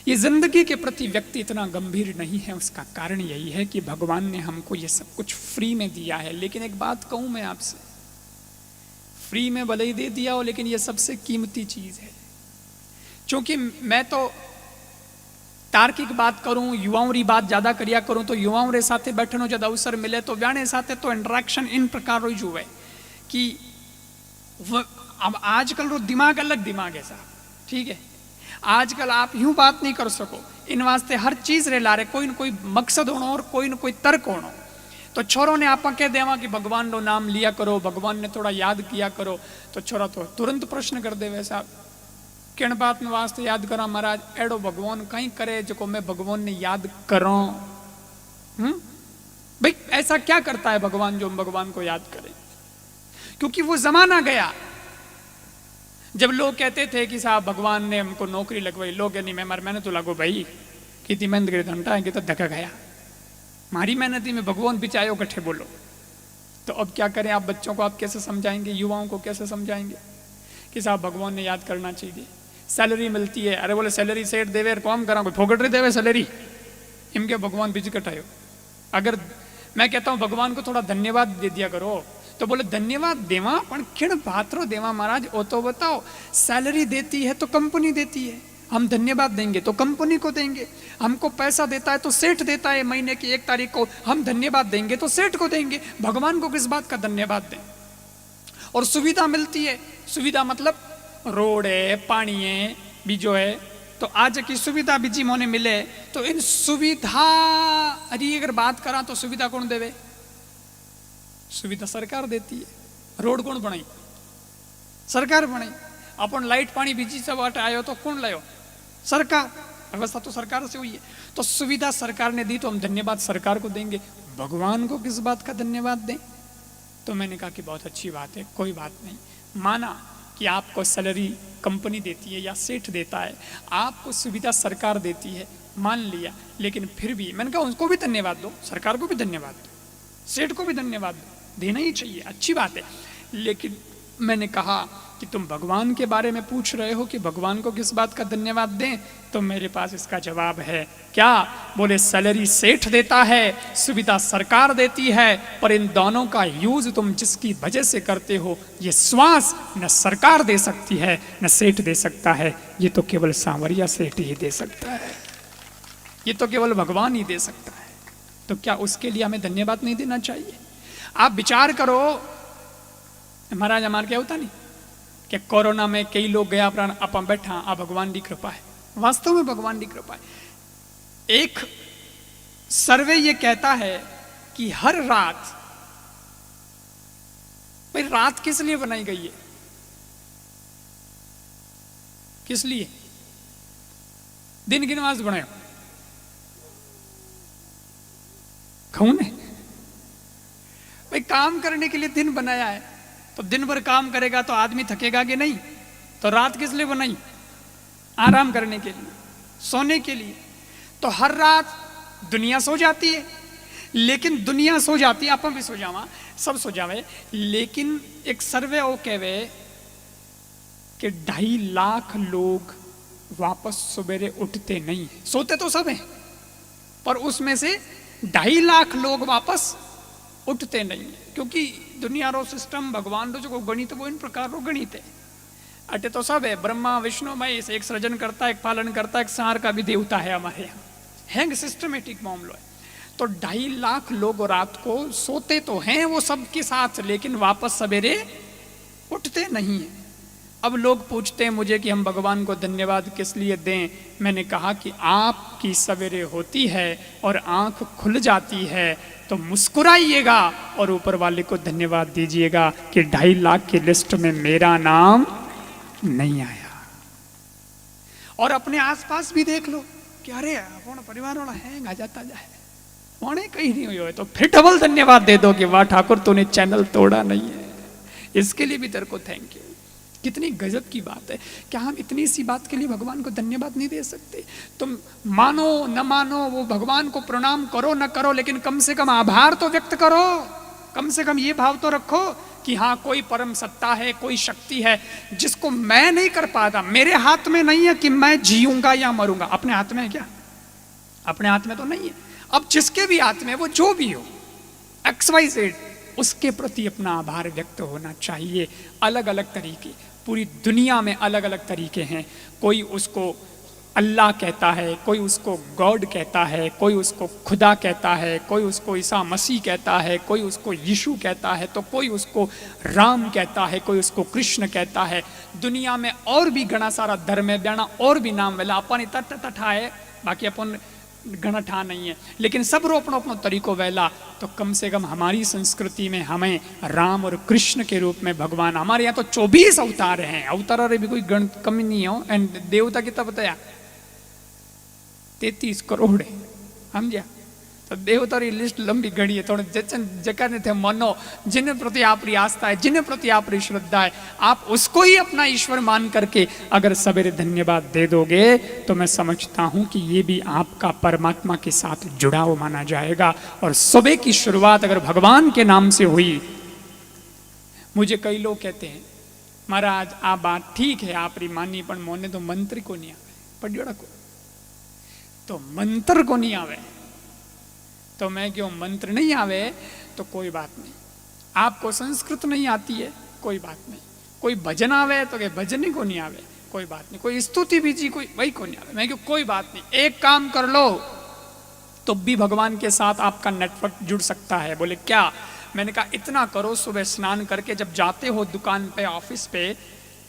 ये जिंदगी के प्रति व्यक्ति इतना गंभीर नहीं है, उसका कारण यही है कि भगवान ने हमको ये सब कुछ फ्री में दिया है। लेकिन एक बात कहूं मैं आपसे, फ्री में भले ही दे दिया हो, लेकिन ये सबसे कीमती चीज है। क्योंकि मैं तो तार्किक बात करूं, युवाओं री बात ज्यादा करिया करूं, तो युवाओं रे साथे बैठनो जब अवसर मिले तो व्याणे साथे तो इंटरेक्शन इन प्रकार रो जुए कि अब आजकल रो दिमाग अलग दिमाग है साहब, ठीक है। आजकल आप यूं बात नहीं कर सको, इन वास्ते हर चीज रे लारे कोई न कोई मकसद होनो और कोई न कोई तर्क होनो। तो छोरों ने आप कह देवा कि भगवान रो नाम लिया करो, भगवान ने थोड़ा याद किया करो, तो छोरा तो तुरंत प्रश्न कर दे वैसा किन बात में वास्ते याद करा महाराज, एड़ो भगवान कहीं करे जो मैं भगवान ने याद करो। भाई ऐसा क्या करता है भगवान जो हम भगवान को याद करें? क्योंकि वो जमाना गया जब लोग कहते थे कि साहब भगवान ने हमको नौकरी लगवाई, लोग नहीं मैंने तो लागो भाई कितनी मेहनत करे घंटा है तो धक्का गया, मारी मेहनती में भगवान बिचायो कट्ठे बोलो। तो अब क्या करें, आप बच्चों को आप कैसे समझाएंगे, युवाओं को कैसे समझाएंगे कि साहब भगवान ने याद करना चाहिए। सैलरी मिलती है, अरे बोले सैलरी सेठ देवे कौन करा, कोई फोकट रही देवे सैलरी, इनके भगवान बीच कटायो। अगर मैं कहता हूं भगवान को थोड़ा धन्यवाद दे दिया करो, तो बोले धन्यवाद देवा पण किण बात रो देवा महाराज, ओ तो बताओ। सैलरी देती है तो कंपनी देती है, हम धन्यवाद देंगे तो कंपनी को देंगे। हमको पैसा देता है तो सेठ देता है, महीने की 1 तारीख को हम धन्यवाद देंगे तो सेठ को देंगे। भगवान को किस बात का धन्यवाद दें? और सुविधा मिलती है, सुविधा मतलब रोड है, पानी है, बीजो है, तो आज की सुविधा बीजी मोने मिले, तो इन सुविधा अरे अगर बात करा तो सुविधा कौन देवे? सुविधा सरकार देती है। रोड कौन बनाई? सरकार बनाई। अपन लाइट पानी बीजी से वाट आयो तो कौन लायो? सरकार। व्यवस्था तो सरकार से हुई है, तो सुविधा सरकार ने दी तो हम धन्यवाद सरकार को देंगे। भगवान को किस बात का धन्यवाद दें? तो मैंने कहा कि बहुत अच्छी बात है, कोई बात नहीं, माना कि आपको सैलरी कंपनी देती है या सेठ देता है, आपको सुविधा सरकार देती है, मान लिया। लेकिन फिर भी मैंने कहा उसको भी धन्यवाद दो, सरकार को भी धन्यवाद दो, सेठ को भी धन्यवाद दो, देना ही चाहिए, अच्छी बात है। लेकिन मैंने कहा कि तुम भगवान के बारे में पूछ रहे हो कि भगवान को किस बात का धन्यवाद दें, तो मेरे पास इसका जवाब है। क्या? बोले सैलरी सेठ देता है, सुविधा सरकार देती है, पर इन दोनों का यूज तुम जिसकी वजह से करते हो, ये श्वास न सरकार दे सकती है न सेठ दे सकता है, ये तो केवल सांवरिया सेठ ही दे सकता है, ये तो केवल भगवान ही दे सकता है। तो क्या उसके लिए हमें धन्यवाद नहीं देना चाहिए? आप विचार करो महाराज, हमारे क्या होता नहीं कि कोरोना में कई लोग गया प्राण अपन बैठा, आ भगवान की कृपा है, वास्तव में भगवान की कृपा है। एक सर्वे ये कहता है कि हर रात, भाई रात किस लिए बनाई गई है? किस लिए? दिन की नमाज बनाए कौन है? भाई काम करने के लिए दिन बनाया है, तो दिन भर काम करेगा तो आदमी थकेगा कि नहीं? तो रात किस लिए बनाई? आराम करने के लिए, सोने के लिए। तो हर रात दुनिया सो जाती है, लेकिन दुनिया सो जाती है, अपन भी सो जावा, सब सो जावे, लेकिन एक सर्वे वो कहवे कि 2.5 लाख लोग वापस सवेरे उठते नहीं है। सोते तो सब हैं, पर उसमें से 2.5 लाख लोग वापस उठते नहीं है, क्योंकि दुनिया रो सिस्टम, भगवान रो जो गणित वो इन प्रकार रो गणित है। अटे तो सब है, ब्रह्मा विष्णु भाई एक सृजन करता है, एक पालन करता है, एक संहार का भी देवता है हमारे यहाँ, है सिस्टमेटिक मामलो है। तो 2.5 लाख लोग रात को सोते तो हैं वो सबके साथ, लेकिन वापस सवेरे उठते नहीं है। अब लोग पूछते हैं मुझे कि हम भगवान को धन्यवाद किस लिए दें? मैंने कहा कि आपकी सवेरे होती है और आंख खुल जाती है तो मुस्कुराइएगा और ऊपर वाले को धन्यवाद दीजिएगा कि 2.5 लाख की लिस्ट में मेरा नाम नहीं आया। और अपने आसपास भी देख लो कि अरे अपना परिवार वाला है, आ जाता जाए, वहां कहीं नहीं हुई हो, तो फिर डबल धन्यवाद दे दो कि वाह ठाकुर तूने चैनल तोड़ा नहीं है, इसके लिए भी तेरे को थैंक यू। कितनी गजब की बात है। क्या हम इतनी सी बात के लिए भगवान को धन्यवाद नहीं दे सकते? तुम मानो न मानो, वो भगवान को प्रणाम करो न करो, लेकिन कम से कम आभार तो व्यक्त करो, कम से कम ये भाव तो रखो कि हाँ कोई परम सत्ता है, कोई शक्ति है जिसको मैं नहीं कर पाता। मेरे हाथ में नहीं है कि मैं जीऊंगा या मरूंगा। अपने हाथ में है क्या? अपने हाथ में तो नहीं है। अब जिसके भी हाथ में, वो जो भी हो, XYZ, उसके प्रति अपना आभार व्यक्त होना चाहिए। अलग अलग तरीके, पूरी दुनिया में अलग अलग तरीके हैं। कोई उसको अल्लाह कहता है, कोई उसको गॉड कहता है, कोई उसको खुदा कहता है, कोई उसको ईसा मसीह कहता है, कोई उसको यीशु कहता है, तो कोई उसको राम कहता है, कोई उसको कृष्ण कहता है। दुनिया में और भी घना सारा धर्म है, बयाना और भी नाम वेला। अपन इतना टठा है, बाकी अपन घना ठा नहीं है, लेकिन सब रो अपनो अपनो तरीको वेला। तो कम से कम हमारी संस्कृति में हमें राम और कृष्ण के रूप में भगवान, हमारे यहाँ तो 24 अवतार हैं। अवतार भी कोई गण कमी नहीं हो। एंड देवता कितना बताया? 33 करोड़ है, समझा? तो देवता की लिस्ट लंबी घड़ी है। थोड़े जगह थे मनो, जिन प्रति आपकी आस्था है, जिन प्रति आपकी श्रद्धा है, आप उसको ही अपना ईश्वर मान करके अगर सवेरे धन्यवाद दे दोगे तो मैं समझता हूं कि ये भी आपका परमात्मा के साथ जुड़ाव माना जाएगा। और सुबह की शुरुआत अगर भगवान के नाम से हुई। मुझे कई लोग कहते हैं, महाराज आप बात ठीक है, आपरी मानी, पर मोने तो मंत्र को नहीं आवे। पढ़ियोड़ा को तो मंत्र को नहीं आवे, तो मैं क्यों? मंत्र नहीं आवे तो कोई बात नहीं। आपको संस्कृत नहीं आती है, कोई बात नहीं। कोई भजन आवे तो भजन ही को नहीं आवे, कोई बात नहीं। कोई स्तुति बीजी कोई वही को नहीं आवे, मैं क्यों? कोई बात नहीं। एक काम कर लो तो भी भगवान के साथ आपका नेटवर्क जुड़ सकता है। बोले क्या? मैंने कहा इतना करो, सुबह स्नान करके जब जाते हो दुकान पे, ऑफिस पे,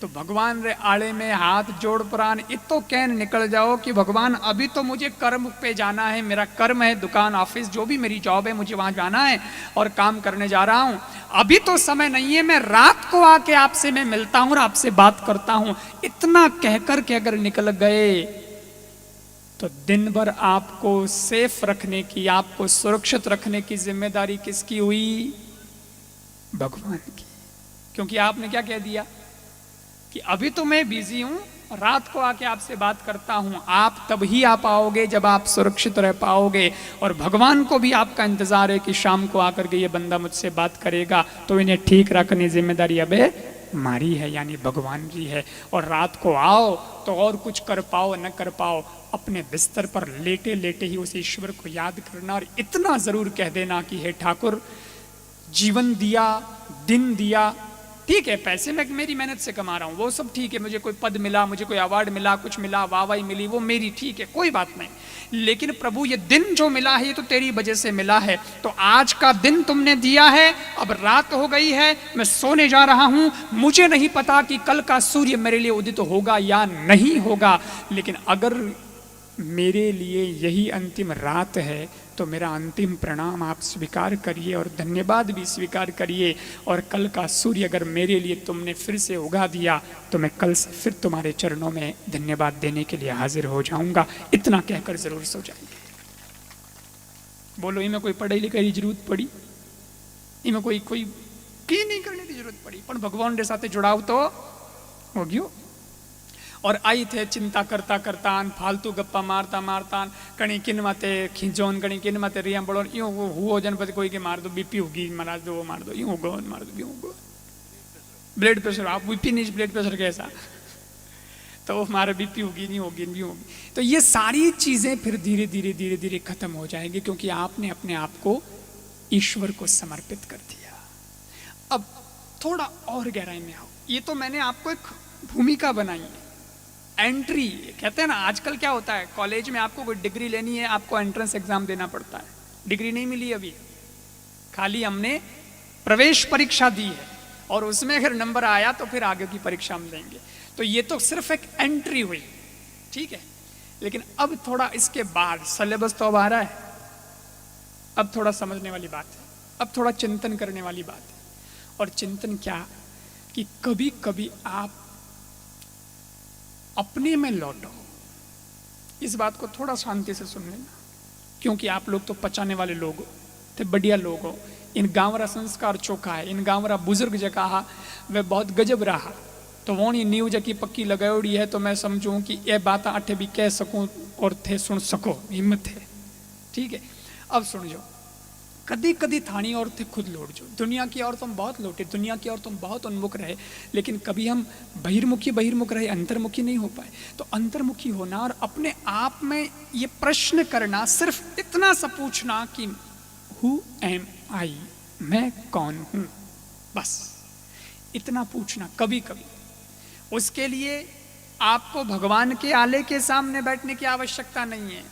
तो भगवान रे आड़े में हाथ जोड़ प्राण इतो कहन निकल जाओ कि भगवान अभी तो मुझे कर्म पे जाना है, मेरा कर्म है, दुकान ऑफिस जो भी मेरी जॉब है, मुझे वहां जाना है और काम करने जा रहा हूं। अभी तो समय नहीं है, मैं रात को आके आपसे मैं मिलता हूं और आपसे बात करता हूं। इतना कहकर के अगर निकल गए तो दिन भर आपको सेफ रखने की, आपको सुरक्षित रखने की जिम्मेदारी किसकी हुई? भगवान की। क्योंकि आपने क्या कह दिया कि अभी तो मैं बिजी हूं, रात को आके आपसे बात करता हूं। आप तब ही आ पाओगे जब आप सुरक्षित रह पाओगे। और भगवान को भी आपका इंतजार है कि शाम को आकर के ये बंदा मुझसे बात करेगा, तो इन्हें ठीक रखने जिम्मेदारी अबे मारी है, यानी भगवान की है। और रात को आओ तो और कुछ कर पाओ न कर पाओ, अपने बिस्तर पर लेटे लेटे ही उस ईश्वर को याद करना और इतना जरूर कह देना कि हे ठाकुर, जीवन दिया, दिन दिया, ठीक है, पैसे मैं मेरी मेहनत से कमा रहा हूँ, वो सब ठीक है, मुझे कोई पद मिला, मुझे कोई अवार्ड मिला, कुछ मिला, वाहवाही मिली, वो मेरी ठीक है, कोई बात नहीं। लेकिन प्रभु ये दिन जो मिला है ये तो तेरी वजह से मिला है। तो आज का दिन तुमने दिया है, अब रात हो गई है, मैं सोने जा रहा हूँ। मुझे नहीं पता कि कल का सूर्य मेरे लिए उदित होगा या नहीं होगा, लेकिन अगर मेरे लिए यही अंतिम रात है तो मेरा अंतिम प्रणाम आप स्वीकार करिए और धन्यवाद भी स्वीकार करिए। और कल का सूर्य अगर मेरे लिए तुमने फिर से उगा दिया तो मैं कल से फिर तुम्हारे चरणों में धन्यवाद देने के लिए हाजिर हो जाऊंगा। इतना कहकर जरूर सो जाएंगे। बोलो, इनमें कोई पढ़ाई लिखाई की जरूरत पड़ी? इनमें कोई की नहीं करने की जरूरत पड़ी, पर भगवान के साथ जुड़ाव तो हो गयो। और आई थे चिंता करता करता, फालतू गप्पा मारता मारता, कहीं किन माते खींचोन, कहीं किन माते रिया बड़ो, यूं हुओ जनपति कोई के मार दो, बीपी होगी महाराज, दो मार दो, यूं होगो मार दो, यूं होगो, ब्लड प्रेशर, आप बीपी नहीं, ब्लड प्रेशर कैसा, तो हमारा बीपी होगी नहीं होगी नहीं होगी। तो ये सारी चीजें फिर धीरे धीरे धीरे धीरे खत्म हो जाएंगी, क्योंकि आपने अपने आप को ईश्वर को समर्पित कर दिया। अब थोड़ा और गहराई में आओ। ये तो मैंने आपको एक भूमिका बनाई है, एंट्री कहते हैं ना। आजकल क्या होता है, कॉलेज में आपको कोई डिग्री लेनी है, आपको एंट्रेंस एग्जाम देना पड़ता है। डिग्री नहीं मिली अभी, खाली हमने प्रवेश परीक्षा दी है और उसमें अगर नंबर आया तो फिर आगे की परीक्षा हम देंगे। तो ये तो सिर्फ एक एंट्री हुई, ठीक है। लेकिन अब थोड़ा इसके बाद सिलेबस तो अब आ रहा है, अब थोड़ा समझने वाली बात है, अब थोड़ा चिंतन करने वाली बात है। और चिंतन क्या कि कभी कभी आप अपने में लौटो। इस बात को थोड़ा शांति से सुन लेना, क्योंकि आप लोग तो पचाने वाले लोग हो, थे बढ़िया लोग हो। इन गांवरा संस्कार चोखा है, इन गांवरा बुजुर्ग जगह वह बहुत गजब रहा, तो वो नींव जकी पक्की लगाओड़ी है। तो मैं समझूं कि ये बात अठे भी कह सकूं और थे सुन सको, हिम्मत है, ठीक है। अब सुन जो, कदी कदी थानी और थे खुद लौट जो। दुनिया की ओर तुम बहुत लौटे, दुनिया की ओर तुम बहुत उन्मुख रहे, लेकिन कभी हम बहिर्मुख रहे, अंतर्मुखी नहीं हो पाए। तो अंतर्मुखी होना और अपने आप में ये प्रश्न करना, सिर्फ इतना सा पूछना कि हु एम आई, मैं कौन हूं, बस इतना पूछना कभी कभी। उसके लिए आपको भगवान के आले के सामने बैठने की आवश्यकता नहीं है।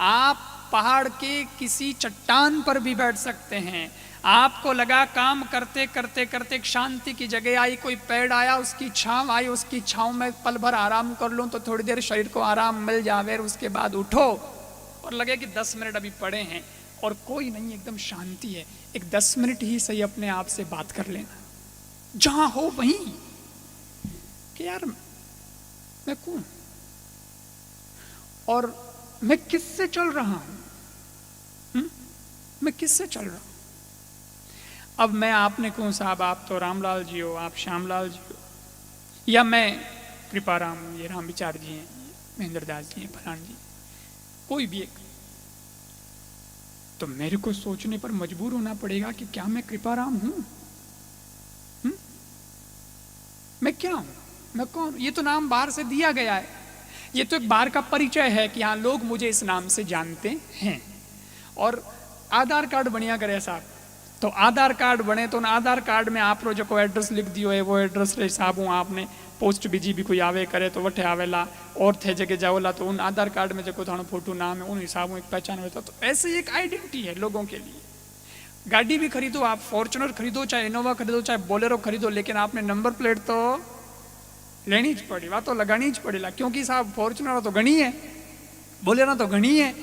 आप पहाड़ के किसी चट्टान पर भी बैठ सकते हैं। आपको लगा काम करते करते करते एक शांति की जगह आई, कोई पेड़ आया, उसकी छांव आई, उसकी छांव में पल भर आराम कर लूं तो थोड़ी देर शरीर को आराम मिल जावे, उसके बाद उठो और लगे कि 10 मिनट अभी पड़े हैं और कोई नहीं, एकदम शांति है, एक 10 मिनट ही सही अपने आप से बात कर लेना जहां हो वहीं कि यार मैं कौन और मैं किससे चल रहा हूं, मैं किससे चल रहा हूं। अब मैं आपने कहूं साहब आप तो रामलाल जी हो, आप श्यामलाल जी हो, या मैं कृपाराम हूं, ये राम विचार जी हैं, महेंद्र दास जी हैं, फलान जी, कोई भी एक, तो मेरे को सोचने पर मजबूर होना पड़ेगा कि क्या मैं कृपाराम हूं? मैं क्या हूं, मैं कौन? ये तो नाम बाहर से दिया गया है, ये तो एक बाहर का परिचय है कि हाँ लोग मुझे इस नाम से जानते हैं। और आधार कार्ड बढ़िया करे साहब, तो आधार कार्ड बने तो उन आधार कार्ड में आप जो को एड्रेस लिख दियो है वो एड्रेस रे साहब हूँ, आपने पोस्ट बीजी भी कोई आवे करे तो वठे आवेला और थे जगह जाओला तो उन आधार कार्ड में जो थानो फोटो नाम है उन हिसाब एक पहचान होता। तो ऐसे एक आइडेंटिटी है लोगों के लिए। गाड़ी भी खरीदो आप, फॉर्चुनर खरीदो, चाहे इनोवा खरीदो, चाहे बोलेरो खरीदो, लेकिन आपने नंबर प्लेट तो लेनी ज पड़ी, वह तो लगानी ज पड़ेला, क्योंकि साहब फॉर्चुनर तो घनी है, बोलेरो तो घनी है,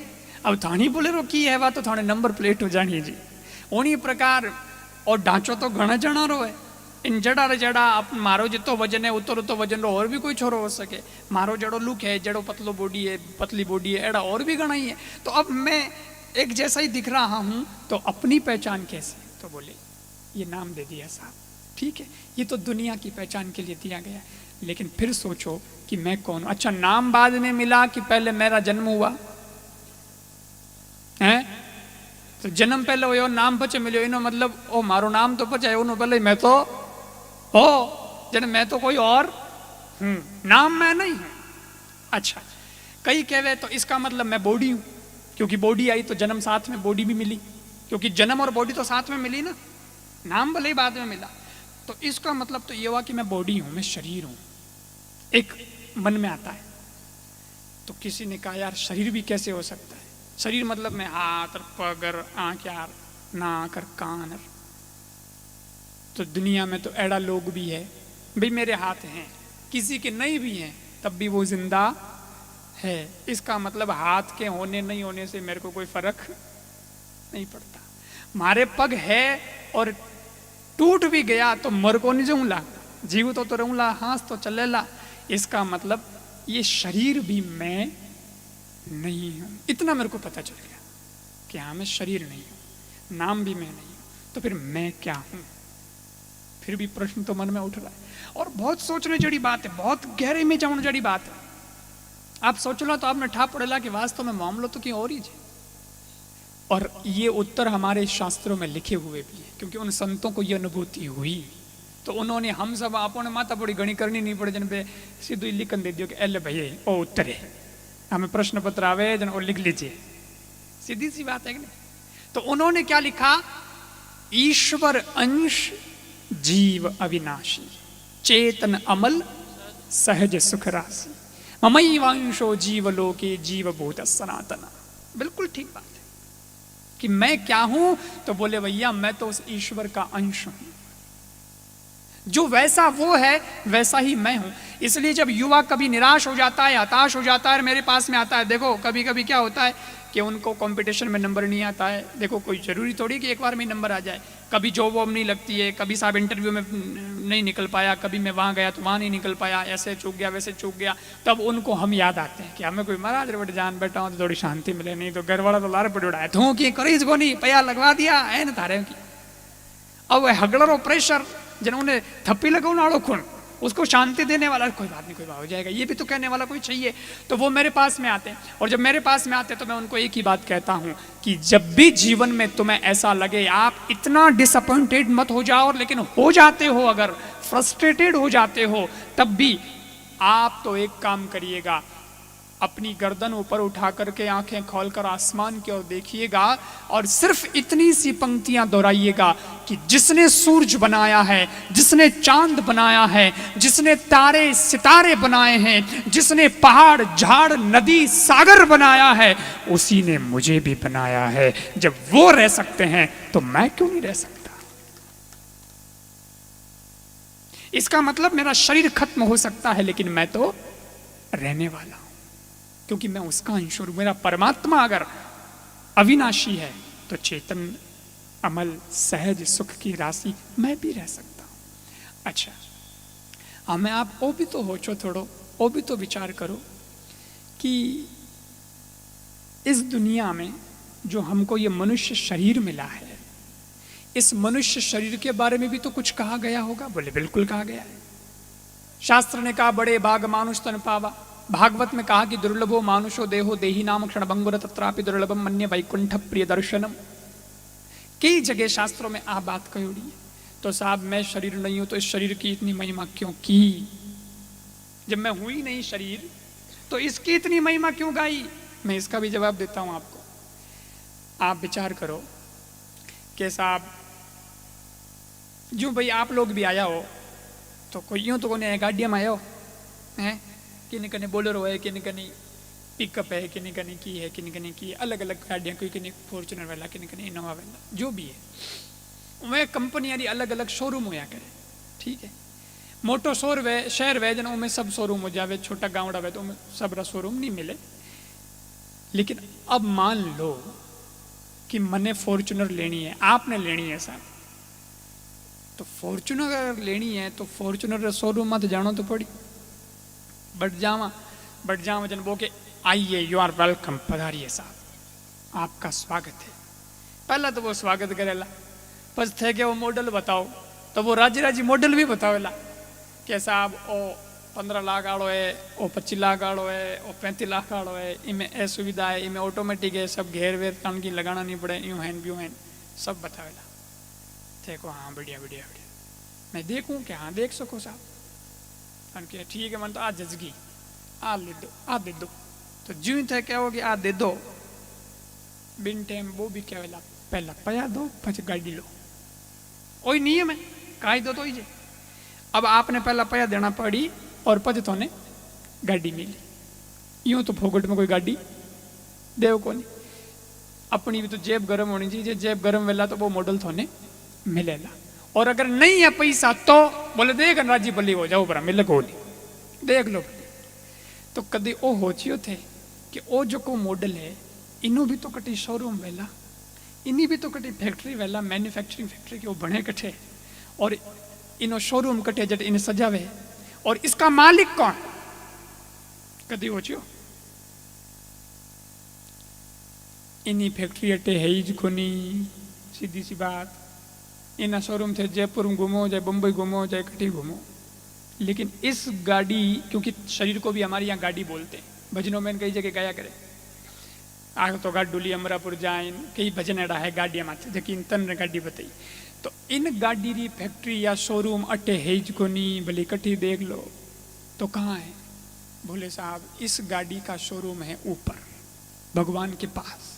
अब थानी बोलेरो की है वह तो थाने नंबर प्लेट हो जानी जी। ओनी प्रकार और ढांचो तो घना जणारो है, इन जड़ा रे जड़ा मारो जितो वजन है उतो तो वजन रो और भी कोई छोरो हो सके, मारो जड़ो लुक है, जड़ो पतलो बॉडी है, पतली बॉडी है, एड़ा और भी घना ही है। तो अब मैं एक जैसा ही दिख रहा हूं, तो अपनी पहचान कैसे? तो बोले ये नाम दे दिया साहब, ठीक है, ये तो दुनिया की पहचान के लिए दिया गया, लेकिन फिर सोचो कि मैं कौन हूं। अच्छा, नाम बाद में मिला कि पहले मेरा जन्म हुआ है? तो जन्म पहले हो नाम पचे मिलो, इनो मतलब ओ मारो नाम तो पचे उनो पहले मैं तो हो जन मैं तो कोई और हूं, नाम मैं नहीं हूं। अच्छा, कई कहवे तो इसका मतलब मैं बॉडी हूं, क्योंकि बॉडी आई तो जन्म साथ में बॉडी भी मिली, क्योंकि जन्म और बॉडी तो साथ में मिली ना, नाम भले ही बाद में मिला। तो इसका मतलब तो ये हुआ कि मैं बॉडी हूं, मैं शरीर हूं। एक मन में आता है, तो किसी ने कहा यार शरीर भी कैसे हो सकता है? शरीर मतलब मैं हाथ और पग और आंख यार नाक और कान और, तो दुनिया में तो ऐड़ा लोग भी है भाई मेरे हाथ हैं, किसी के नहीं भी हैं तब भी वो जिंदा है। इसका मतलब हाथ के होने नहीं होने से मेरे को कोई फर्क नहीं पड़ता। मारे पग है और टूट भी गया तो मर को नहीं जाऊंला, जीव तो रहूंला, हाथ तो चलेला। इसका मतलब ये शरीर भी मैं नहीं हूं। इतना मेरे को पता चल गया कि हाँ मैं शरीर नहीं हूं, नाम भी मैं नहीं हूं, तो फिर मैं क्या हूं? फिर भी प्रश्न तो मन में उठ रहा है और बहुत सोचने जड़ी बात है, बहुत गहरे में जाने जड़ी बात है। आप सोच लो तो आपने ठा पड़ेला कि वास्तव में मामलो तो क्यों और ही है। और ये उत्तर हमारे शास्त्रों में लिखे हुए भी है, क्योंकि उन संतों को ये अनुभूति हुई, तो उन्होंने हम सब आपो ने माता बड़ी घनी करनी नहीं पड़े, जन पे सीधु लिखन दे दियो कि एले भैया ओ उत्तर है, हमें प्रश्न पत्र आवे जन और लिख लीजिए, सीधी सी बात है कि नहीं। तो उन्होंने क्या लिखा? ईश्वर अंश जीव अविनाशी, चेतन अमल सहज सुख राशि, ममई वांशो जीव लोके जीव भूत सनातना। बिल्कुल ठीक बात है कि मैं क्या हूं? तो बोले भैया मैं तो उस ईश्वर का अंश हूं, जो वैसा वो है वैसा ही मैं हूं। इसलिए जब युवा कभी निराश हो जाता है, हताश हो जाता है, मेरे पास में आता है, देखो कभी कभी क्या होता है कि उनको कंपटीशन में नंबर नहीं आता है। देखो कोई जरूरी थोड़ी कि एक बार में नंबर आ जाए, कभी जॉब वॉब नहीं लगती है, कभी साहब इंटरव्यू में नहीं निकल पाया, कभी मैं वहाँ गया तो वहाँ नहीं निकल पाया, ऐसे चूक गया वैसे चूक गया, तब उनको हम याद आते हैं कि हमें कोई महाराज बट जान बैठा हूँ तो थोड़ी शांति मिले, नहीं तो घर वाला तो लार पड़ उड़ाया तू कि करीज को नहीं पया लगवा दिया है न थारे की। अब हगड़ो प्रेशर जिन्होंने थप्पी लगाओ नाड़ो खून उसको शांति देने वाला, कोई बात नहीं, कोई बात हो जाएगा, ये भी तो कहने वाला कोई चाहिए। तो वो मेरे पास में आते हैं, और जब मेरे पास में आते हैं तो मैं उनको एक ही बात कहता हूँ कि जब भी जीवन में तुम्हें ऐसा लगे, आप इतना डिसअपॉइंटेड मत हो जाओ, लेकिन हो जाते हो, अगर फ्रस्ट्रेटेड हो जाते हो, तब भी आप तो एक काम करिएगा, अपनी गर्दन ऊपर उठा करके आंखें खोलकर आसमान की ओर देखिएगा और सिर्फ इतनी सी पंक्तियां दोहराइएगा कि जिसने सूरज बनाया है, जिसने चांद बनाया है, जिसने तारे सितारे बनाए हैं, जिसने पहाड़ झाड़ नदी सागर बनाया है, उसी ने मुझे भी बनाया है। जब वो रह सकते हैं तो मैं क्यों नहीं रह सकता? इसका मतलब मेरा शरीर खत्म हो सकता है, लेकिन मैं तो रहने वाला हूं, क्योंकि मैं उसका अंश हूं। मेरा परमात्मा अगर अविनाशी है तो चेतन अमल सहज सुख की राशि मैं भी रह सकता हूं। अच्छा, हमें आप ओ भी तो होचो, थोड़ो ओ भी तो विचार करो कि इस दुनिया में जो हमको ये मनुष्य शरीर मिला है, इस मनुष्य शरीर के बारे में भी तो कुछ कहा गया होगा। बोले बिल्कुल कहा गया है। शास्त्र ने कहा बड़े भाग मानुष तन पावा। भागवत में कहा कि दुर्लभो मानुषो देहो देही नाम क्षण भंगुर तत्रापि दुर्लभम मन्य वैकुंठ प्रिय दर्शनम। कई जगह शास्त्रों में आ बात कही है। तो साहब मैं शरीर नहीं हूं तो इस शरीर की इतनी महिमा क्यों की? जब मैं हुई नहीं शरीर तो इसकी इतनी महिमा क्यों गाई? मैं इसका भी जवाब देता हूं आपको। आप विचार करो कि साहब जो भाई आप लोग भी आया हो तो कोई यूं तो कोने गाड़िया में आया हो है, किन्नी कने बोलेरो है, किन्नी कने पिकअप है, किन्नी कने की है, किन्नी कने की अलग अलग गाड़ियाँ, कोई किन्नी फॉर्चुनर वाला, किन्नी कने इनोवा वाला, जो भी है वह कंपनी यानी अलग अलग शोरूम होया करे। ठीक है, मोटो शहर वे जन उनमें सब शोरूम हो जावे, छोटा गाँवड़ा वे तो उनमें सब शोरूम नहीं मिले। लेकिन अब मान लो कि मने फॉर्चुनर लेनी है, आपने लेनी है साहब, तो फॉर्चुनर अगर लेनी है तो फॉर्चुनर शोरूम मत जानो तो पड़ी, बट जावा जन वो के आइए, यू आर वेलकम, पधारिए साहब, आपका स्वागत है। पहला तो वो स्वागत करेला, बस थे कि वो मॉडल बताओ तो वो राजी मॉडल भी बतावेला कि साहब ओ 15 लाख आड़ो है, ओ 25 लाख आड़ो है, ओ 35 लाख आड़ो है, इनमें ए सुविधा है, इनमें ऑटोमेटिक है, सब घेर वेर तन की लगाना नहीं पड़े, यूँ हैं सब बतावेला। देखो हाँ बढ़िया बढ़िया बढ़िया, मैं देखूँ क्या? हाँ देख सको साहब। क्या ठीक है, मन तो आ जजगी आ ले दो, आ दे दो, तो ज्यों थे क्या होगी आ दे दो, बिन टाइम वो भी क्या वेला पहला पया दो फिर गाड़ी लो, वही नियम है, काई दो तो ही जे। अब आपने पहला पया देना पड़ी और पज तो ने गाड़ी मिली, यूं तो फोकट में कोई गाड़ी देव को नहीं, अपनी भी तो जेब गर्म होनी चाहिए, जेब गर्म वेला तो वो मॉडल थोने मिलेला। और अगर नहीं है पैसा तो बोले देख राजी बल्ली हो जाओ बरा मिले को नहीं, देख लो। तो कभी ओ होचियो थे कि ओ जो को मॉडल है इनू भी तो कटी शोरूम वेला, इन्हीं भी तो कटी फैक्ट्री वेला, मैन्युफैक्चरिंग फैक्ट्री के वो बने कटे और इनो शोरूम कटे जट इन सजावे, और इसका मालिक कौन? कदी होचियो इन्हीं फैक्ट्री अटे है ही कोनी, सीधी सी बात। इना शोरूम थे जयपुर में घूमो, चाहे बम्बई घूमो, चाहे कटी घूमो, लेकिन इस गाड़ी, क्योंकि शरीर को भी हमारे यहाँ गाड़ी बोलते हैं, भजनों में कई जगह गाया करे, आग तो गाड़ डुली अमरापुर जाए, कई भजन एड़ा है गाड़िया माथे जबकि तन ने गाड़ी बताई। तो इन गाड़ी री फैक्ट्री या शोरूम अटे है को नहीं, भले कटी देख लो तो कहाँ है? बोले साहब इस गाड़ी का शोरूम है ऊपर भगवान के पास।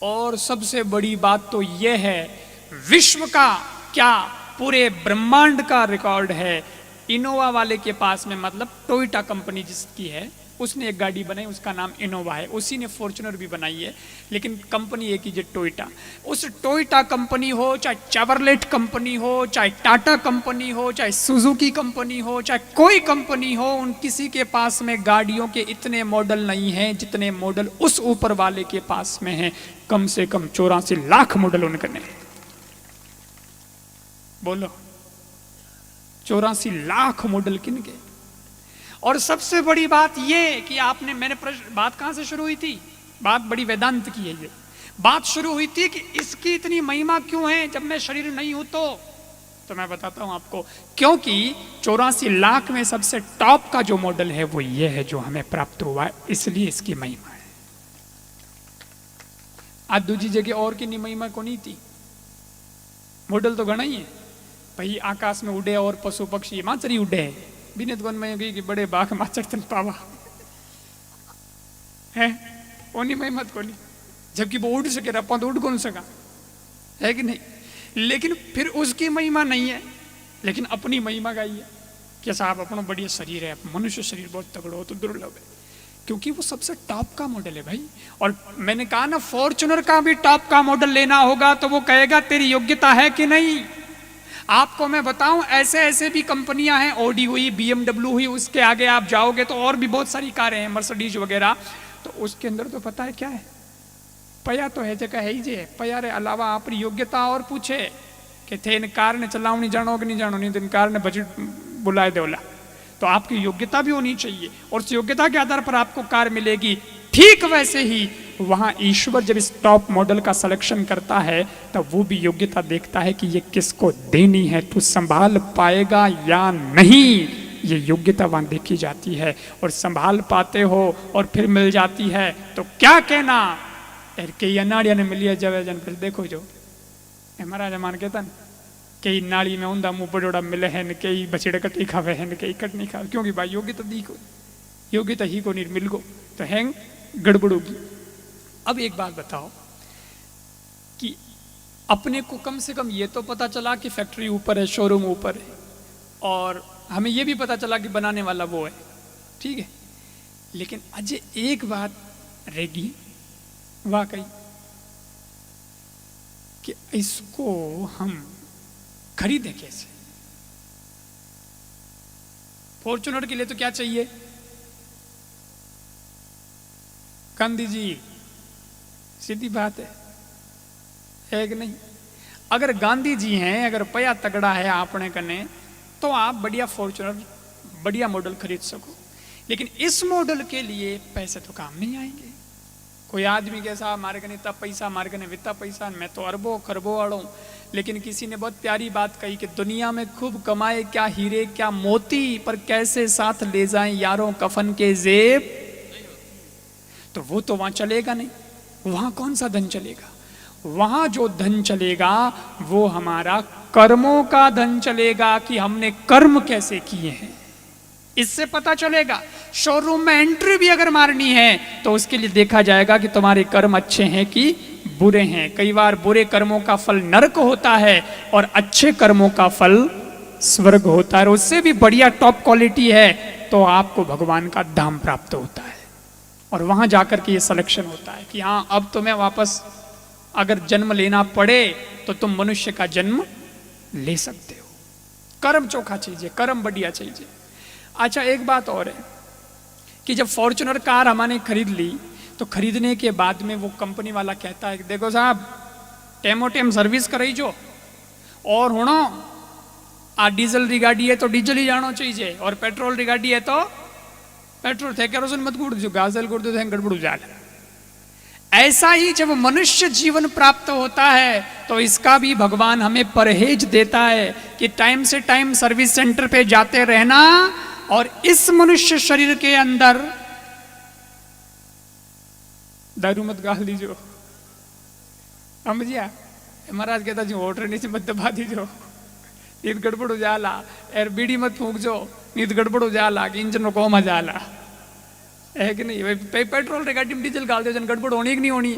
और सबसे बड़ी बात तो यह है, विश्व का क्या पूरे ब्रह्मांड का रिकॉर्ड है, इनोवा वाले के पास में, मतलब टोयोटा कंपनी जिसकी है उसने एक गाड़ी बनाई, उसका नाम इनोवा है, उसी ने फॉर्च्यूनर भी बनाई है, लेकिन कंपनी एक ही है टोयोटा। उस टोयोटा कंपनी हो, चाहे चेवरलेट कंपनी हो, चाहे टाटा कंपनी हो, चाहे सुजुकी कंपनी हो, चाहे कोई कंपनी हो, उन किसी के पास में गाड़ियों के इतने मॉडल नहीं हैं जितने मॉडल उस ऊपर वाले के पास में हैं। कम से कम 84 लाख मॉडल उनके ने। बोलो 84 लाख मॉडल किनके? और सबसे बड़ी बात ये कि आपने, मैंने बात कहां से शुरू हुई थी? बात बड़ी वेदांत की है। ये बात शुरू हुई थी कि इसकी इतनी महिमा क्यों है जब मैं शरीर नहीं हूं तो तो मैं बताता हूं आपको, क्योंकि 84 लाख में सबसे टॉप का जो मॉडल है वो ये है जो हमें प्राप्त हुआ है, इसलिए इसकी महिमा है। आज दूसरी जगह और की महिमा को नहीं थी, मॉडल तो घना ही है भाई, आकाश में उड़े और पशु पक्षी माचरी उड़े है, बिनेत वन में गई कि बड़े बाघ माचर तन पावा है, ओनी महिमा को नहीं, जबकि वो उड़ सके, अपन तो उड़ कौन सका, है कि नहीं। लेकिन फिर उसकी महिमा नहीं है, लेकिन अपनी महिमा गाई है कि साहब अपना बढ़िया शरीर है, मनुष्य शरीर बहुत तगड़ो हो तो दुर्लभ है, क्योंकि वो सबसे टॉप का मॉडल है भाई। और मैंने कहा ना, फॉर्च्यूनर का भी टॉप का मॉडल लेना होगा तो वो कहेगा तेरी योग्यता है कि नहीं। आपको मैं बताऊं, ऐसे ऐसे भी कंपनियां हैं, ऑडी हुई, BMW हुई, उसके आगे आप जाओगे तो और भी बहुत सारी कारें हैं, मर्सिडीज वगैरह, तो उसके अंदर तो पता है क्या है, पया तो है जगह है ही जे, पया रे अलावा आपकी योग्यता और पूछे कि थे इन कार ने चलावनी जानो कि नहीं जानो, नहीं तो इन कार ने बजट बुलाए देवला, तो आपकी योग्यता भी होनी चाहिए और उस योग्यता के आधार पर आपको कार मिलेगी। ठीक वैसे ही वहां ईश्वर जब इस टॉप मॉडल का सिलेक्शन करता है तब वो भी योग्यता देखता है कि ये किसको देनी है, तू संभाल पाएगा या नहीं, ये योग्यता वहां देखी जाती है। और संभाल पाते हो और फिर मिल जाती है तो क्या कहना, कई अनाड़िया ने मिलिया जावे जन, फिर देखो जो महाराज मान कहता न, कई नाली में ऊंधा मुंह बड़ोड़ा मिले हैं, कई बछड़े कटी खावे हैं, कई कट नहीं खावे, क्योंकि भाई योग्यता दी को, योग्यता ही को नहीं मिल गो तो हैंग गड़बड़ होगी। अब एक बात बताओ कि अपने को कम से कम ये तो पता चला कि फैक्ट्री ऊपर है, शोरूम ऊपर है, और हमें ये भी पता चला कि बनाने वाला वो है, ठीक है, लेकिन अजय एक बात रहेगी वाकई कि इसको हम खरीदें कैसे। फॉर्च्यूनर के लिए तो क्या चाहिए, गांधी जी, सीधी बात है कि नहीं। अगर गांधी जी हैं, अगर पया तगड़ा है आपने कने, तो आप बढ़िया फॉर्च्यूनर बढ़िया मॉडल खरीद सको, लेकिन इस मॉडल के लिए पैसे तो काम नहीं आएंगे। कोई आदमी कैसा मारे कने इतना पैसा, मारे कने इतना पैसा, मैं तो अरबों खरबों वालों, लेकिन किसी ने बहुत प्यारी बात कही कि दुनिया में खूब कमाए क्या हीरे क्या मोती, पर कैसे साथ ले जाएं यारों कफन के जेब, तो वो तो वहां चलेगा नहीं। वहां कौन सा धन चलेगा, वहां जो धन चलेगा वो हमारा कर्मों का धन चलेगा कि हमने कर्म कैसे किए हैं, इससे पता चलेगा। शोरूम में एंट्री भी अगर मारनी है तो उसके लिए देखा जाएगा कि तुम्हारे कर्म अच्छे हैं कि बुरे हैं। कई बार बुरे कर्मों का फल नरक होता है और अच्छे कर्मों का फल स्वर्ग होता है, और उससे भी बढ़िया टॉप क्वालिटी है तो आपको भगवान का धाम प्राप्त होता है, और वहां जाकर के ये सिलेक्शन होता है कि हाँ अब तुम्हें वापस अगर जन्म लेना पड़े तो तुम मनुष्य का जन्म ले सकते हो। कर्म चोखा चाहिए, कर्म बढ़िया चाहिए। अच्छा एक बात और है कि जब फॉर्च्यूनर कार हमने खरीद ली तो खरीदने के बाद में वो कंपनी वाला कहता है कि देखो साहब टेमो टेम सर्विस कराई जो, और हुणो आ डीजल री गाड़ी है तो डीजल ही जानो चाहिए, और पेट्रोल री गाड़ी है तो पेट्रोल थे, केरोसिन मत गुड़ जो गाजल गुड़ दो गड़बड़ जाल। ऐसा ही जब मनुष्य जीवन प्राप्त होता है तो इसका भी भगवान हमें परहेज देता है कि टाइम से टाइम सर्विस सेंटर पे जाते रहना, और इस मनुष्य शरीर के अंदर दारू मत गाल दीजो, समझिया महाराज कहता जी होटल नीचे मत दबा दीजो, नींद गड़बड़ हो जाला, एर बीड़ी मत फूक जो, नींद गड़बड़ हो जाला कि इंजन को कौमा जाला, है कि नहीं। पेट्रोल रे गाड़ी में डीजल गाल दो, जन गड़बड़ होनी कि नहीं होनी।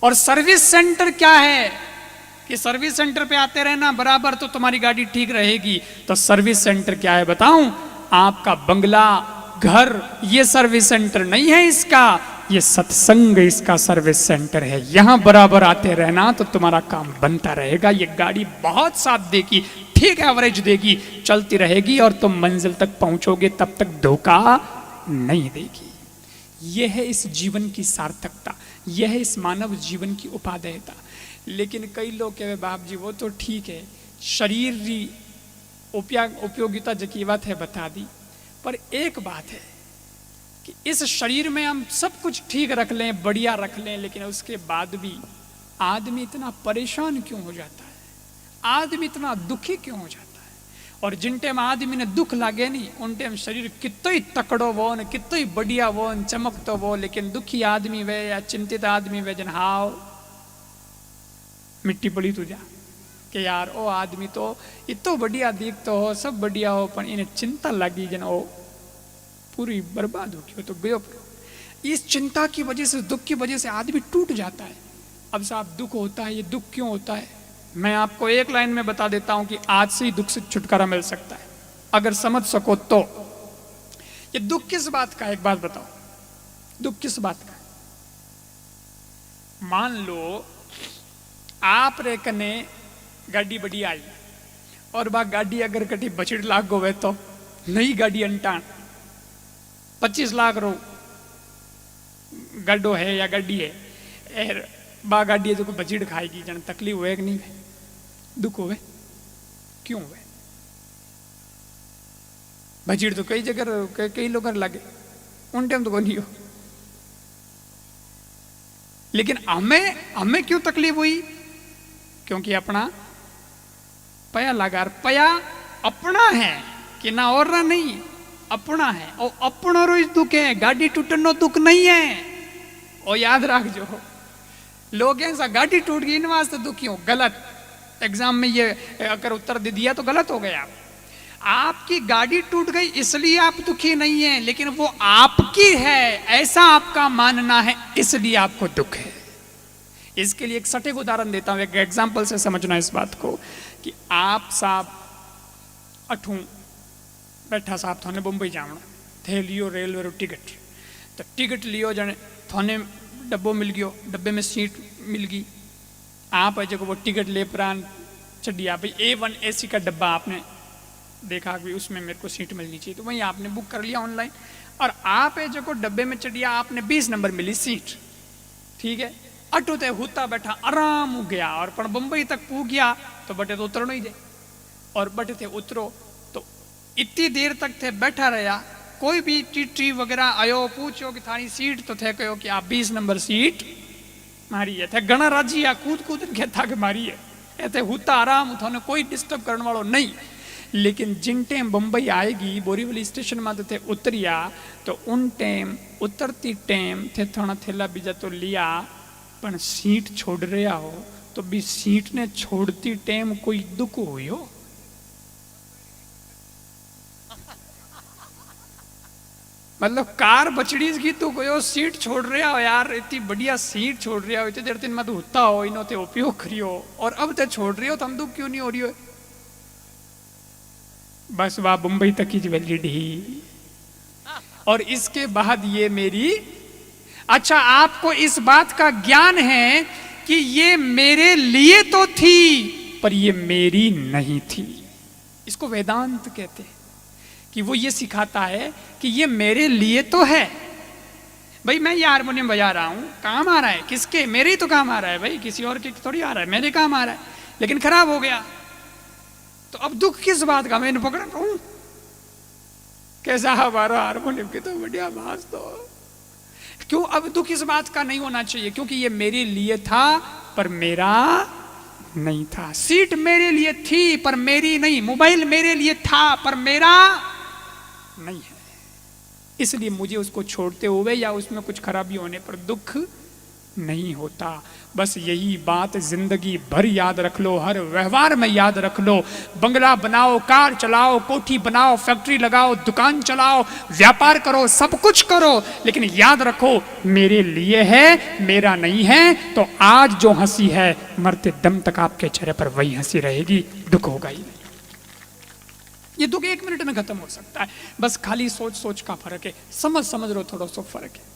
और सर्विस सेंटर क्या है कि सर्विस सेंटर पे आते रहना बराबर तो तुम्हारी गाड़ी ठीक रहेगी। तो सर्विस सेंटर क्या है बताऊं, आपका बंगला घर ये सर्विस सेंटर नहीं है इसका, ये सत्संग इसका सर्विस सेंटर है। यहां बराबर आते रहना तो तुम्हारा काम बनता रहेगा। ये गाड़ी बहुत साथ देगी, ठीक एवरेज देगी, चलती रहेगी और तुम मंजिल तक पहुंचोगे, तब तक धोखा नहीं देगी। यह है इस जीवन की सार्थकता, यह है इस मानव जीवन की उपादेयता। लेकिन कई लोग कहे बाप जी वो तो ठीक है, शरीर की उपयोगिता जकी बात है बता दी, पर एक बात है कि इस शरीर में हम सब कुछ ठीक रख लें, बढ़िया रख लें, लेकिन उसके बाद भी आदमी इतना परेशान क्यों हो जाता है? आदमी इतना दुखी क्यों हो जाता है? और जिन टाइम आदमी ने दुख लागे नहीं उन टाइम शरीर कितो ही तकड़ो वो न कितो ही बढ़िया वो न चमकतो वो, लेकिन दुखी आदमी वे या चिंतित आदमी वे जन हाव मिट्टी पड़ी तुझा कि यार ओ आदमी तो इतो बढ़िया दिखतो हो, सब बढ़िया हो, पर इन्हें चिंता लगी जन ओ पूरी बर्बाद हो गई तो गयो। इस चिंता की वजह से, दुख की वजह से आदमी टूट जाता है। अब साहब दुख होता है, ये दुख क्यों होता है? मैं आपको एक लाइन में बता देता हूं कि आज से ही दुख से छुटकारा मिल सकता है अगर समझ सको तो। ये दुख किस बात का है एक बात बताओ, दुख किस बात का है? मान लो आप रे कने गाड़ी बड़ी आई और बा गाड़ी अगर कटी बचड़ लाख गोवे तो नई गाड़ी अंटान 25 लाख रो गड्ढो है या गड्डी है एर बा गाड़ी है जो बचड़ खाएगी जन तकलीफ हुए कि नहीं? दुख हुए क्यों हुए? बचड़ तो कई जगह कई लोग लगे उन टाइम तो को नहीं हो, लेकिन हमें क्यों तकलीफ हुई? क्योंकि अपना पया लगा, पया अपना है कि ना और ना नहीं, अपना है और अपना रो दुख है, गाड़ी टूटनो दुख नहीं है। और याद रखजो लोग ऐसा गाड़ी टूट गई इन वास्ते दुखी हो, गलत। एग्जाम में ये अगर उत्तर दे दिया तो गलत हो गया। आपकी गाड़ी टूट गई इसलिए आप दुखी नहीं है, लेकिन वो आपकी है ऐसा आपका मानना है इसलिए आपको दुख है। इसके लिए एक सटीक उदाहरण देता हूं, एक एग्जाम्पल से समझना इस बात को कि आप साहब अठू बैठा साहब थाने मुंबई जाना थे, लियो रेलवे रो टिकट, तो टिकट लियो जने थाने डब्बो मिल गयो, डब्बे में सीट मिल गई, आप जो वो टिकट ले प्रान चढ़िया भाई A1 AC का डब्बा आपने देखा कि उसमें मेरे को सीट मिलनी चाहिए, तो वहीं आपने बुक कर लिया ऑनलाइन और आप जो को डब्बे में चढ़िया, आपने 20 नंबर मिली सीट, ठीक है। अटू ते होता बैठा आराम हो गया और पर बंबई तक पू गया तो बटे तो उतरना ही दे, और बटे थे उतरो तो इतनी देर तक थे बैठा रहा, कोई भी टीटी वगैरह आयो पूछो कि थारी सीट, तो थे कहो कि आप 20 नंबर सीट मारी है, थे घना राजी आ कूद कूद कहता कि मारी है, ऐसे होता आराम थाने कोई डिस्टर्ब करने वालों नहीं। लेकिन जिन टाइम बंबई आएगी बोरीवली स्टेशन में तो थे उतरिया, तो उन टाइम उतरती टाइम थे थोड़ा थैला बीजा तो लिया, पर सीट छोड़ रहा हो तो भी सीट ने छोड़ती टाइम कोई दुख हुई हो? मतलब कार बचड़ी की तो कोई सीट छोड़ रहा हो यार, इतनी बढ़िया सीट छोड़ रहा हो, इतनी देर तीन मत होता हो, इन्हों ते उपयोग करियो और अब ते छोड़ रही हो तो हम दुख क्यों नहीं हो रही हो? बस वाह मुंबई तक की वैलिडी। और इसके बाद ये मेरी, अच्छा आपको इस बात का ज्ञान है कि ये मेरे लिए तो थी पर ये मेरी नहीं थी, इसको वेदांत कहते हैं कि वो ये सिखाता है कि ये मेरे लिए तो है। भाई मैं ये हारमोनियम बजा रहा हूं, काम आ रहा है किसके? मेरे ही तो काम आ रहा है भाई, किसी और के थोड़ी आ रहा है, मेरे काम आ रहा है, लेकिन खराब हो गया तो अब दुख किस बात का? मैंने पकड़ा हूं कैसा हमारा हारमोनियम की तो बढ़िया बात, तो क्यों अब दुख इस बात का नहीं होना चाहिए? क्योंकि ये मेरे लिए था पर मेरा नहीं था, सीट मेरे लिए थी पर मेरी नहीं, मोबाइल मेरे लिए था पर मेरा नहीं है, इसलिए मुझे उसको छोड़ते हुए या उसमें कुछ खराबी होने पर दुख नहीं होता। बस यही बात जिंदगी भर याद रख लो, हर व्यवहार में याद रख लो। बंगला बनाओ, कार चलाओ, कोठी बनाओ, फैक्ट्री लगाओ, दुकान चलाओ, व्यापार करो, सब कुछ करो, लेकिन याद रखो मेरे लिए है, मेरा नहीं है। तो आज जो हंसी है मरते दम तक आपके चेहरे पर वही हंसी रहेगी, दुख होगा ही नहीं। ये दुख 1 मिनट में खत्म हो सकता है, बस खाली सोच सोच का फर्क है, समझ समझ लो थोड़ा सा फर्क है।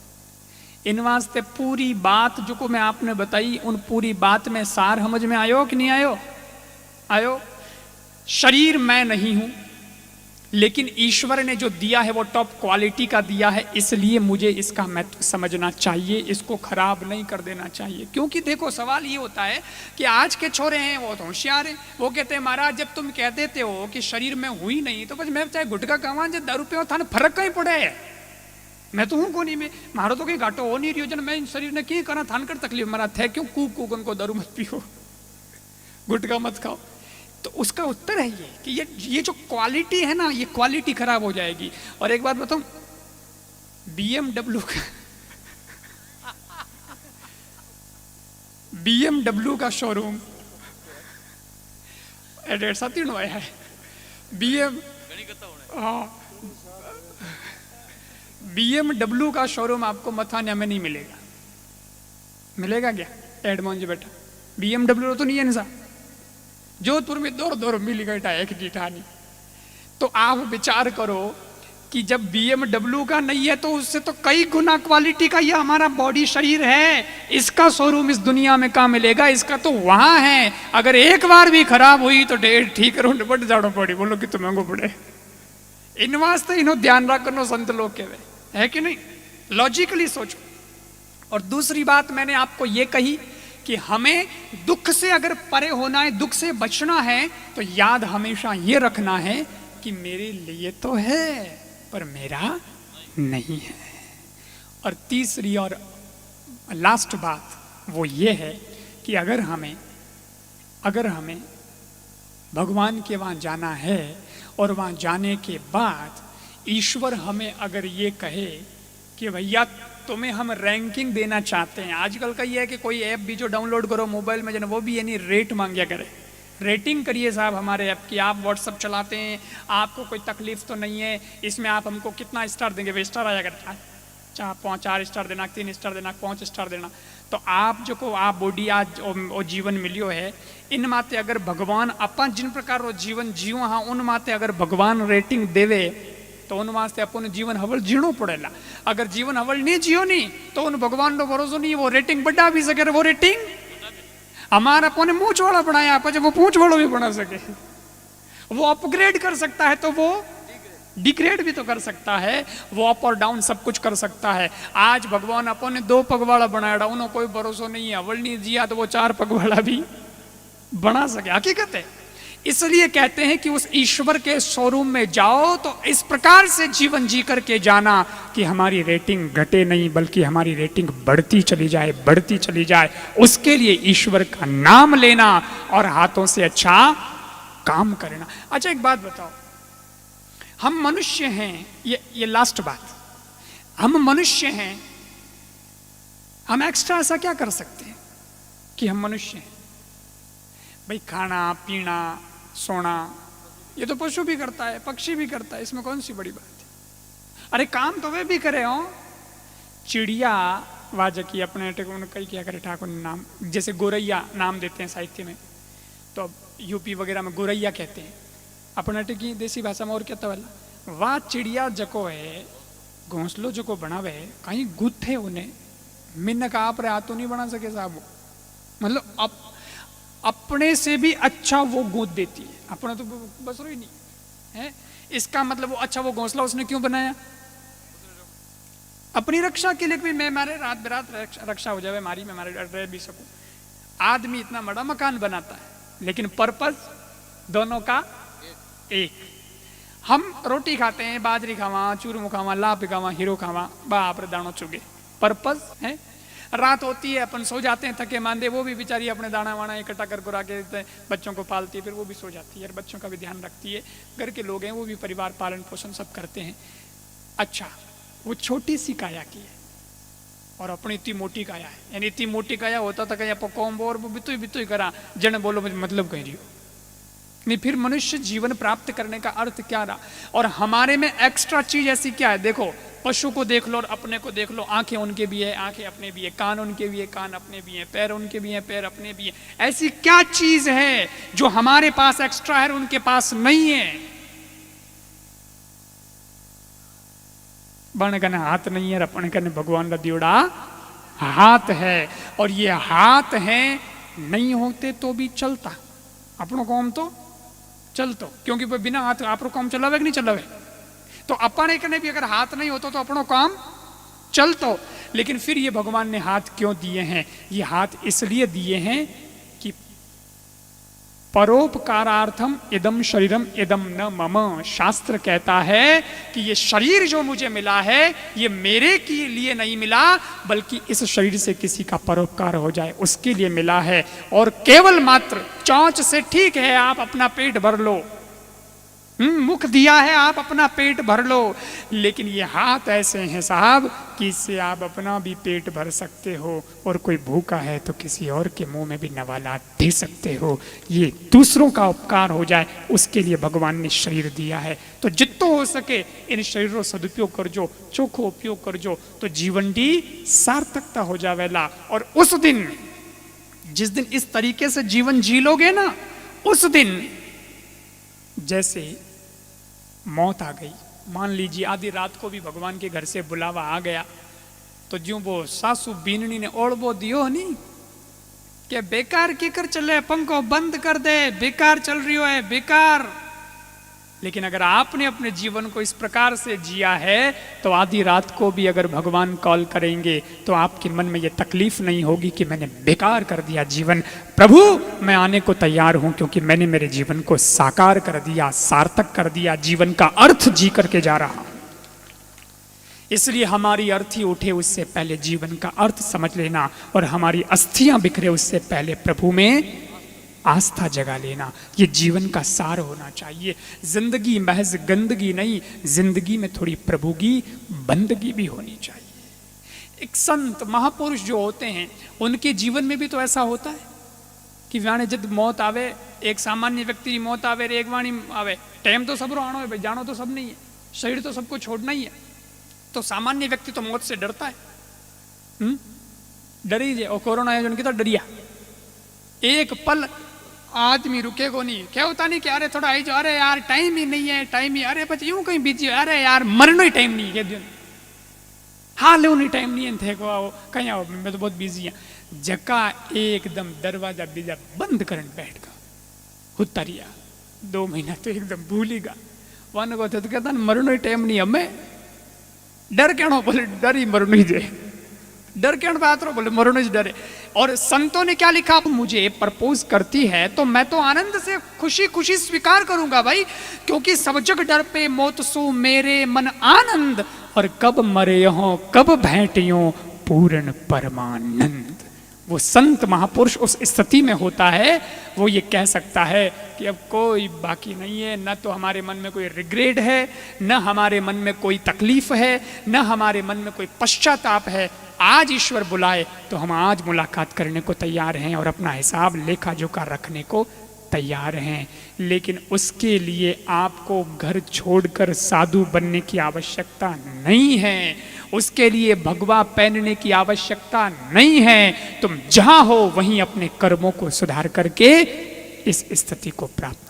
इन वास्ते पूरी बात जो को मैं आपने बताई, उन पूरी बात में सार समझ में आयो कि नहीं आयो? आयो। शरीर मैं नहीं हूं, लेकिन ईश्वर ने जो दिया है वो टॉप क्वालिटी का दिया है, इसलिए मुझे इसका महत्व समझना चाहिए, इसको खराब नहीं कर देना चाहिए। क्योंकि देखो सवाल ये होता है कि आज के छोरे हैं वो तो होशियार हैं, वो कहते हैं महाराज जब तुम कह देते हो कि शरीर में हुई नहीं तो बस मैं चाहे गुटका कमा जो 10 रुपये थाने फर्क कहीं पड़े है, मैं तो हूँ कोनी में, मारो तो कहीं घाटो हो नहीं रही जन मैं शरीर ने क्यों करा थान कर तकलीफ मरा थे क्यों कूक कूक उनको दारू मत पियो, गुटका मत खाओ। तो उसका उत्तर है ये कि ये जो क्वालिटी है ना, ये क्वालिटी खराब हो जाएगी। और एक बात बताऊं, BMW का शोरूम एडेड साथी आया है। BMW का शोरूम आपको मथान्या में नहीं मिलेगा। मिलेगा क्या? एडमोन जी बेटा BMW तो नहीं है ना, जोधपुर में दौर मिली गई एक जीठानी। तो आप विचार करो कि जब BMW का नहीं है तो उससे तो कई गुना क्वालिटी का ये हमारा बॉडी शरीर है, इसका शोरूम इस दुनिया में कहाँ मिलेगा? इसका तो वहां है। अगर एक बार भी खराब हुई तो ठीक करो बट जाड़ो पड़ी, बोलो कि तो महंगो पड़े। इन वास्ते इन्हों ध्यान रखनो संत लोग के है कि नहीं, लॉजिकली सोचो। और दूसरी बात मैंने आपको ये कही कि हमें दुख से अगर परे होना है, दुख से बचना है, तो याद हमेशा ये रखना है कि मेरे लिए तो है पर मेरा नहीं है। और तीसरी और लास्ट बात वो ये है कि अगर हमें भगवान के वहाँ जाना है और वहाँ जाने के बाद ईश्वर हमें अगर ये कहे कि भैया तुम्हें हम रैंकिंग देना चाहते हैं। आजकल का ये है कि कोई ऐप भी जो डाउनलोड करो मोबाइल में, जो वो भी यानी रेट मांगिया करे, रेटिंग करिए साहब हमारे ऐप की। आप व्हाट्सअप चलाते हैं, आपको कोई तकलीफ तो नहीं है, इसमें आप हमको कितना स्टार देंगे? वे स्टार आया करता है, 4 स्टार देना, 3 स्टार देना, 5 स्टार देना। तो आप जो को आप बॉडी आज ओ जीवन मिलियो है, इन माते अगर भगवान अपन जिन प्रकार वो जीवन जियो हाँ, उन माते अगर भगवान रेटिंग देवे तो उन वास्ते अपन जीवन हवल जीणो पड़ेला। अगर जीवन हवल नहीं जियो नहीं तो उन भगवान नो भरोसो नहीं, वो रेटिंग बढ़ा भी सके। वो रेटिंग हमारा अपने मूछ वाला बनाया, पर वो पूछ वालों भी बना सके। वो अपग्रेड कर सकता है तो वो डिग्रेड भी तो कर सकता है, वो अप और डाउन सब कुछ कर सकता है। आज भगवान अपन ने 2 पग वाला बनाया, उन्होंने कोई भरोसा नहीं है, अवल नहीं जिया तो वो 4 पग वाला भी बना सके। हकीकत है। इसलिए कहते हैं कि उस ईश्वर के शोरूम में जाओ तो इस प्रकार से जीवन जी करके जाना कि हमारी रेटिंग घटे नहीं, बल्कि हमारी रेटिंग बढ़ती चली जाए, बढ़ती चली जाए। उसके लिए ईश्वर का नाम लेना और हाथों से अच्छा काम करना। अच्छा एक बात बताओ, हम मनुष्य हैं, ये लास्ट बात, हम मनुष्य हैं, हम एक्स्ट्रा ऐसा क्या कर सकते हैं कि हम मनुष्य हैं? भाई खाना पीना सोना ये तो पशु भी करता है, पक्षी भी करता है, इसमें कौन सी बड़ी बात है? अरे काम तो वे भी करे हो। चिड़िया वाजकी अपने कई क्या करे ठाकुर नाम, जैसे गोरैया नाम देते हैं साहित्य में, तो अब यूपी वगैरह में गोरैया कहते हैं, अपने की देसी भाषा में और कहता वाला वाह चिड़िया जको है घोंसलो जको बनावे कहीं गुथे उन्हें मिन्न का आप हाथ तो नहीं बना सके साहब। मतलब अपने से भी अच्छा वो गूंथ देती है, अपना तो बस ही नहीं है। इसका मतलब वो अच्छा वो घोंसला उसने क्यों बनाया? अपनी रक्षा के लिए भी, मैं मारे रात बिरात रक्षा हो जाए मारी, मैं मारे रह भी सकूं। आदमी इतना बड़ा मकान बनाता है लेकिन पर्पस दोनों का एक। हम रोटी खाते हैं, बाजरी खावा, चूरमू खावा, लाभ खावा, हीरो खावा, बाप रे दानो चुगे, पर्पस है। रात होती है अपन सो जाते हैं थके मांदे, वो भी बेचारी अपने दाना वाना इकट्ठा कर कुरा के बच्चों को पालती है, फिर वो भी सो जाती है और बच्चों का भी ध्यान रखती है। घर के लोग हैं वो भी परिवार पालन पोषण सब करते हैं। अच्छा वो छोटी सी काया की है और अपनी इतनी मोटी काया है, यानी इतनी मोटी काया होता था कहीं कौम और वो बितु करा जन बोलो मतलब कह रही हो नहीं। फिर मनुष्य जीवन प्राप्त करने का अर्थ क्या रहा? और हमारे में एक्स्ट्रा चीज ऐसी क्या है? देखो पशु को देख लो और अपने को देख लो, आंखें उनके भी है, आंखें अपने भी है, कान उनके भी है, कान अपने भी है, पैर उनके भी है, पैर अपने भी है। ऐसी क्या चीज है जो हमारे पास एक्स्ट्रा है उनके पास नहीं है? बन कने हाथ नहीं है, अपने कने भगवान का दियोड़ा हाथ है। और ये हाथ है नहीं होते तो भी चलता अपनो काम तो चलतो, क्योंकि बिना हाथ आप काम चलावे कि नहीं चलावे? तो अपने कने भी अगर हाथ नहीं होता तो अपनो काम चलतो। लेकिन फिर ये भगवान ने हाथ क्यों दिए हैं? ये हाथ इसलिए दिए हैं कि परोपकारार्थम इदम शरीरम इदम न मम। शास्त्र कहता है कि ये शरीर जो मुझे मिला है ये मेरे के लिए नहीं मिला, बल्कि इस शरीर से किसी का परोपकार हो जाए उसके लिए मिला है। और केवल मात्र चोंच से ठीक है आप अपना पेट भर लो, मुख दिया है आप अपना पेट भर लो, लेकिन ये हाथ ऐसे हैं साहब कि इससे आप अपना भी पेट भर सकते हो, और कोई भूखा है तो किसी और के मुंह में भी नवाला दे सकते हो। ये दूसरों का उपकार हो जाए उसके लिए भगवान ने शरीर दिया है। तो जितना हो सके इन शरीरों सदुपयोग करजो, चोखो उपयोग करजो, तो जीवन की सार्थकता हो जावेला। और उस दिन जिस दिन इस तरीके से जीवन जी लोगे ना, उस दिन जैसे मौत आ गई, मान लीजिए आधी रात को भी भगवान के घर से बुलावा आ गया, तो जो वो सासू बीननी ने ओढ़बो दियो नहीं कि बेकार की कर चले, पंखो बंद कर दे, बेकार चल रही हो है बेकार। लेकिन अगर आपने अपने जीवन को इस प्रकार से जिया है तो आधी रात को भी अगर भगवान कॉल करेंगे तो आपके मन में यह तकलीफ नहीं होगी कि मैंने बेकार कर दिया जीवन, प्रभु मैं आने को तैयार हूं क्योंकि मैंने मेरे जीवन को साकार कर दिया, सार्थक कर दिया, जीवन का अर्थ जी करके जा रहा। इसलिए हमारी अर्थी उठे उससे पहले जीवन का अर्थ समझ लेना, और हमारी अस्थियां बिखरे उससे पहले प्रभु में आस्था जगा लेना, ये जीवन का सार होना चाहिए। जिंदगी महज गंदगी नहीं, जिंदगी में थोड़ी प्रभु की बंदगी भी होनी चाहिए। एक संत महापुरुष जो होते हैं उनके जीवन में भी तो ऐसा होता है कि वाणे जब मौत आवे, एक सामान्य व्यक्ति की मौत आवे, एक वाणी आवे, टाइम तो सब आनो है भाई, जानो तो सब नहीं है, शरीर तो सबको छोड़ना ही है। तो सामान्य व्यक्ति तो मौत से डरता है, डरी जे, और कोरोना है जो उनकी तो डरिया, एक पल आदमी रुकेगो नहीं, क्या होता नहीं कि अरे थोड़ा आई जो, अरे यार टाइम ही नहीं है, टाइम ही, अरे बच्चे यूं कहीं बिजी, अरे यार मरनो ही टाइम नहीं है, हाँ ले नहीं टाइम नहीं है, थे को आओ कहीं आओ, मैं तो बहुत बिजी है। जका एकदम दरवाजा बीजा बंद करने बैठ गा, उतरिया 2 महीना तो एकदम भूलेगा, वन को तो कहता मरनो ही टाइम नहीं, हमें डर क्या बोले डर ही मरनो ही दे, डर क्या बात रो बोले मरनो ही डरे। और संतों ने क्या लिखा, मुझे प्रपोज करती है तो मैं तो आनंद से खुशी खुशी स्वीकार करूंगा भाई, क्योंकि सब जग डर पे मौत सो मेरे मन आनंद, और कब मरे हो कब भेंटियो पूर्ण परमानंद। वो संत महापुरुष उस स्थिति में होता है, वो ये कह सकता है कि अब कोई बाकी नहीं है, न तो हमारे मन में कोई रिग्रेट है, न हमारे मन में कोई तकलीफ है, न हमारे मन में कोई पश्चाताप है। आज ईश्वर बुलाए तो हम आज मुलाकात करने को तैयार हैं और अपना हिसाब लेखा जोखा रखने को तैयार हैं, लेकिन उसके लिए आपको घर छोड़कर साधु बनने की आवश्यकता नहीं है, उसके लिए भगवा पहनने की आवश्यकता नहीं है। तुम जहां हो वहीं अपने कर्मों को सुधार करके इस स्थिति को प्राप्त